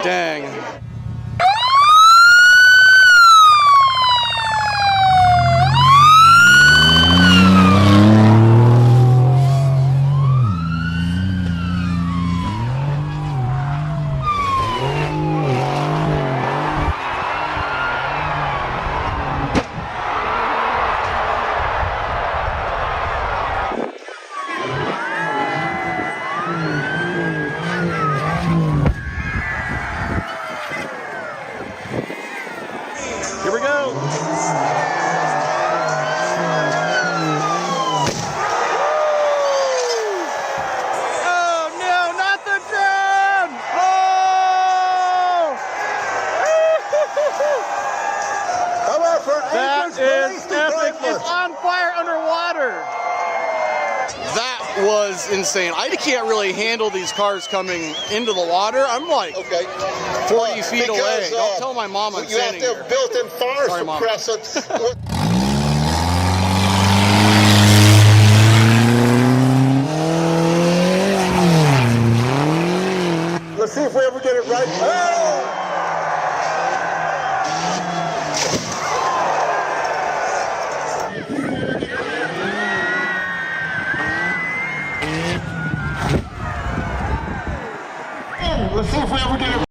Dang. Here we go. Oh no, not the drone! Oh! How about for That Anchorage is Police epic. Department? It's on fire underwater. That was insane. I can't really handle these cars coming into the water. I'm like Okay. 40 feet Because, away. Don't tell my mom I'm you have standing to here. have built-in fire Sorry, Mom. suppressants. Let's see if we ever get it right. Oh! Let's see if we ever get it